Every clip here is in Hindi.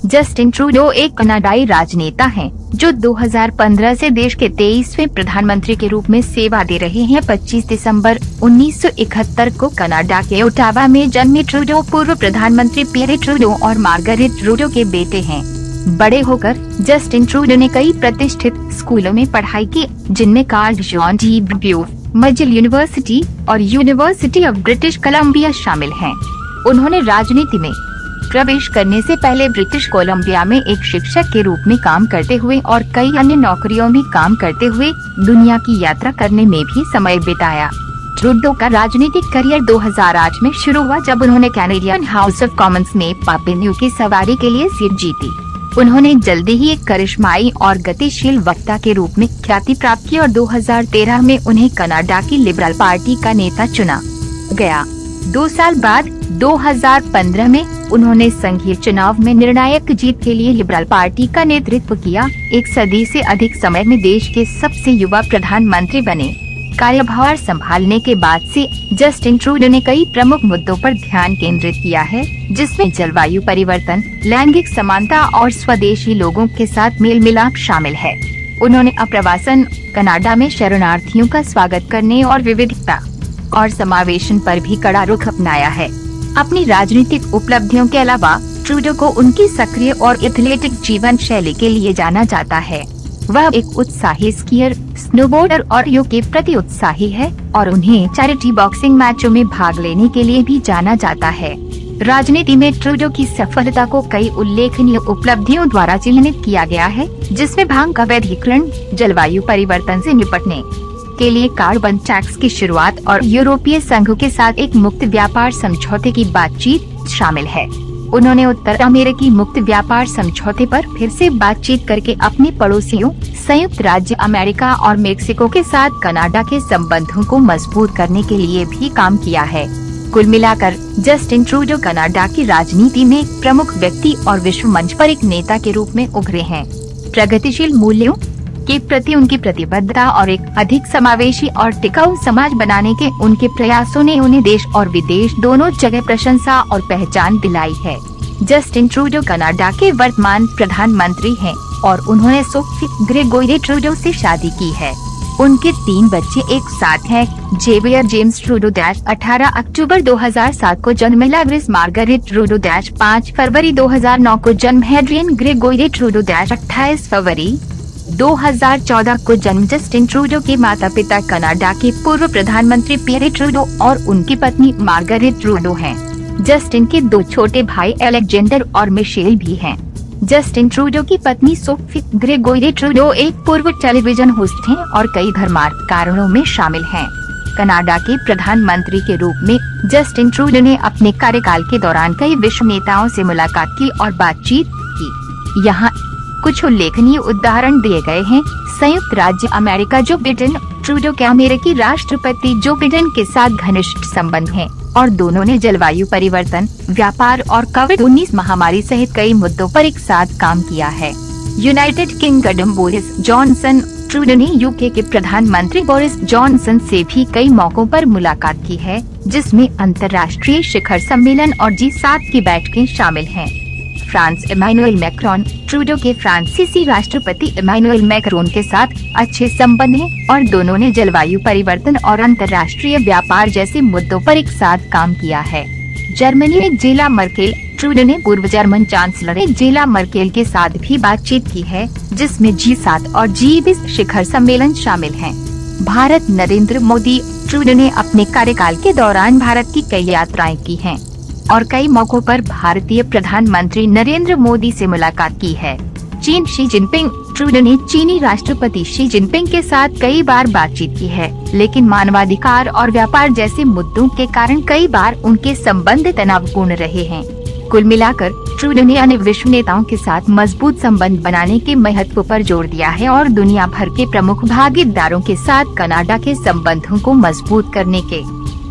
जस्टिन ट्रूडो एक कनाडाई राजनेता हैं, जो 2015 से देश के 23वें प्रधानमंत्री के रूप में सेवा दे रहे हैं। 25 दिसंबर 1971 को कनाडा के ओटावा में जन्मे ट्रूडो पूर्व प्रधानमंत्री पियरे ट्रूडो और मार्गरेट ट्रूडो के बेटे हैं। बड़े होकर जस्टिन ट्रूडो ने कई प्रतिष्ठित स्कूलों में पढ़ाई की, जिनमें Carl John de Beuf, McGill university और यूनिवर्सिटी ऑफ ब्रिटिश कोलंबिया शामिल हैं। उन्होंने राजनीति में प्रवेश करने से पहले ब्रिटिश कोलंबिया में एक शिक्षक के रूप में काम करते हुए और कई अन्य नौकरियों में काम करते हुए दुनिया की यात्रा करने में भी समय बिताया। ट्रूडो का राजनीतिक करियर 2008 में शुरू हुआ, जब उन्होंने कैनेडियन हाउस ऑफ कॉमन्स में पापिन्यू की सवारी के लिए सीट जीती। उन्होंने जल्दी ही एक करिश्माई और गतिशील वक्ता के रूप में ख्याति प्राप्त की और 2013 में उन्हें कनाडा की लिबरल पार्टी का नेता चुना गया। 2 साल बाद 2015 में उन्होंने संघीय चुनाव में निर्णायक जीत के लिए लिबरल पार्टी का नेतृत्व किया। एक सदी से अधिक समय में देश के सबसे युवा प्रधानमंत्री बने। कार्यभार संभालने के बाद से जस्टिन ट्रूडो ने कई प्रमुख मुद्दों पर ध्यान केंद्रित किया है, जिसमें जलवायु परिवर्तन, लैंगिक समानता और स्वदेशी लोगों के साथ मेल मिलाप शामिल है। उन्होंने अप्रवासन, कनाडा में शरणार्थियों का स्वागत करने और विविधता और समावेशन पर भी कड़ा रुख अपनाया है। अपनी राजनीतिक उपलब्धियों के अलावा ट्रूडो को उनकी सक्रिय और एथलेटिक जीवन शैली के लिए जाना जाता है। वह एक उत्साही स्कीयर, स्नोबोर्डर और योग के प्रति उत्साही है और उन्हें चैरिटी बॉक्सिंग मैचों में भाग लेने के लिए भी जाना जाता है। राजनीति में ट्रूडो की सफलता को कई उल्लेखनीय उपलब्धियों द्वारा चिन्हित किया गया है, जिसमें भांग का वैधीकरण, जलवायु परिवर्तन से निपटने के लिए कार्बन टैक्स की शुरुआत और यूरोपीय संघ के साथ एक मुक्त व्यापार समझौते की बातचीत शामिल है। उन्होंने उत्तर अमेरिकी मुक्त व्यापार समझौते पर फिर से बातचीत करके अपने पड़ोसियों संयुक्त राज्य अमेरिका और मेक्सिको के साथ कनाडा के संबंधों को मजबूत करने के लिए भी काम किया है। कुल मिलाकर जस्टिन ट्रूडो कनाडा की राजनीति में एक प्रमुख व्यक्ति और विश्व मंच पर एक नेता के रूप में उभरे हैं। प्रगतिशील मूल्यों के प्रति उनकी प्रतिबद्धता और एक अधिक समावेशी और टिकाऊ समाज बनाने के उनके प्रयासों ने उन्हें देश और विदेश दोनों जगह प्रशंसा और पहचान दिलाई है। जस्टिन ट्रूडो कनाडा के वर्तमान प्रधानमंत्री हैं और उन्होंने सोफी ग्रेगोरी ट्रूडो से शादी की है। उनके 3 बच्चे एक साथ हैं। जेवियर जेम्स ट्रूडो 18 अक्टूबर 2007 को जन्म, ग्रेस मार्गरेट ट्रूडो 5 फरवरी 2009 को जन्म, हेड्रियन ग्रेगोरी ट्रूडो 28 फरवरी 2014 को जन्म। जस्टिन ट्रूडो के माता पिता कनाडा के पूर्व प्रधानमंत्री पियरे ट्रूडो और उनकी पत्नी मार्गरेट ट्रूडो हैं। जस्टिन के 2 छोटे भाई अलेक्जेंडर और मिशेल भी हैं। जस्टिन ट्रूडो की पत्नी सोफी ग्रेगोरी ट्रूडो एक पूर्व टेलीविजन होस्ट हैं और कई धर्मार्थ कारणों में शामिल हैं। कनाडा के प्रधानमंत्री के रूप में जस्टिन ट्रूडो ने अपने कार्यकाल के दौरान कई विश्व नेताओं से मुलाकात की और बातचीत की। यहाँ कुछ उल्लेखनीय उदाहरण दिए गए हैं। संयुक्त राज्य अमेरिका जो बिडेन, ट्रूडो के अमेरिकी राष्ट्रपति जो बिडेन के साथ घनिष्ठ संबंध हैं और दोनों ने जलवायु परिवर्तन, व्यापार और कोविड-19 महामारी सहित कई मुद्दों पर एक साथ काम किया है। United kingdom, Boris Johnson Trudeau ने यूके के प्रधानमंत्री बोरिस जॉनसन से भी कई मौकों पर मुलाकात की है, जिसमें अंतर्राष्ट्रीय शिखर सम्मेलन और G7 की बैठकें शामिल हैं। फ्रांस, इमैनुएल मैक्रोन ट्रूडो के फ्रांसीसी राष्ट्रपति इमैनुएल मैक्रोन के साथ अच्छे संबंध हैं और दोनों ने जलवायु परिवर्तन और अंतर्राष्ट्रीय व्यापार जैसे मुद्दों पर एक साथ काम किया है। जर्मनी में एंजेला मर्केल ट्रूडो ने पूर्व जर्मन चांसलर एंजेला मर्केल के साथ भी बातचीत की है, जिसमें G7 और G20 शिखर सम्मेलन शामिल हैं। भारत, नरेंद्र मोदी ट्रूडो ने अपने कार्यकाल के दौरान भारत की कई यात्राएं की हैं और कई मौकों पर भारतीय प्रधानमंत्री नरेंद्र मोदी से मुलाकात की है। चीन, शी जिनपिंग ट्रूडो ने चीनी राष्ट्रपति शी जिनपिंग के साथ कई बार बातचीत की है, लेकिन मानवाधिकार और व्यापार जैसे मुद्दों के कारण कई बार उनके संबंध तनावपूर्ण रहे हैं। कुल मिलाकर ट्रूडो ने अन्य विश्व नेताओं के साथ मजबूत संबंध बनाने के महत्व पर जोर दिया है और दुनिया भर के प्रमुख भागीदारों के साथ कनाडा के संबंधों को मजबूत करने के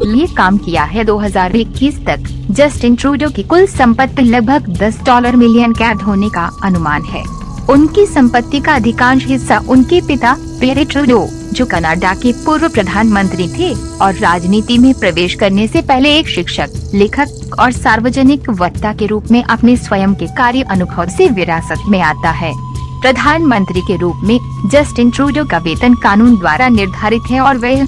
लिए काम किया है। 2021 तक जस्टिन ट्रूडो की कुल संपत्ति लगभग $10 मिलियन कैद होने का अनुमान है। उनकी संपत्ति का अधिकांश हिस्सा उनके पिता पियरे ट्रूडो, जो कनाडा के पूर्व प्रधानमंत्री थे और राजनीति में प्रवेश करने से पहले एक शिक्षक, लेखक और सार्वजनिक वक्ता के रूप में अपने स्वयं के कार्य अनुभव से विरासत में आता है। प्रधानमंत्री के रूप में जस्टिन ट्रूडो का वेतन कानून द्वारा निर्धारित है और वह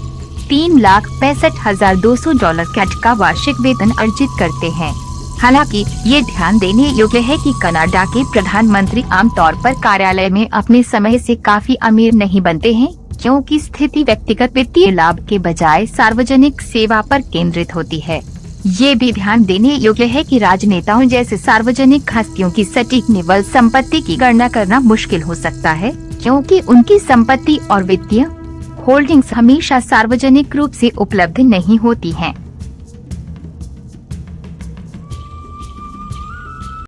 $3,65,200 कैट का वार्षिक वेतन अर्जित करते हैं। हालांकि ये ध्यान देने योग्य है कि कनाडा के प्रधानमंत्री आमतौर पर कार्यालय में अपने समय से काफी अमीर नहीं बनते हैं, क्योंकि स्थिति व्यक्तिगत वित्तीय लाभ के बजाय सार्वजनिक सेवा पर केंद्रित होती है। ये भी ध्यान देने योग्य है कि राजनेताओं जैसे सार्वजनिक हस्तियों की सटीक निवल संपत्ति की गणना करना मुश्किल हो सकता है, क्योंकि उनकी संपत्ति और वित्तीय होल्डिंग्स हमेशा सार्वजनिक रूप से उपलब्ध नहीं होती हैं।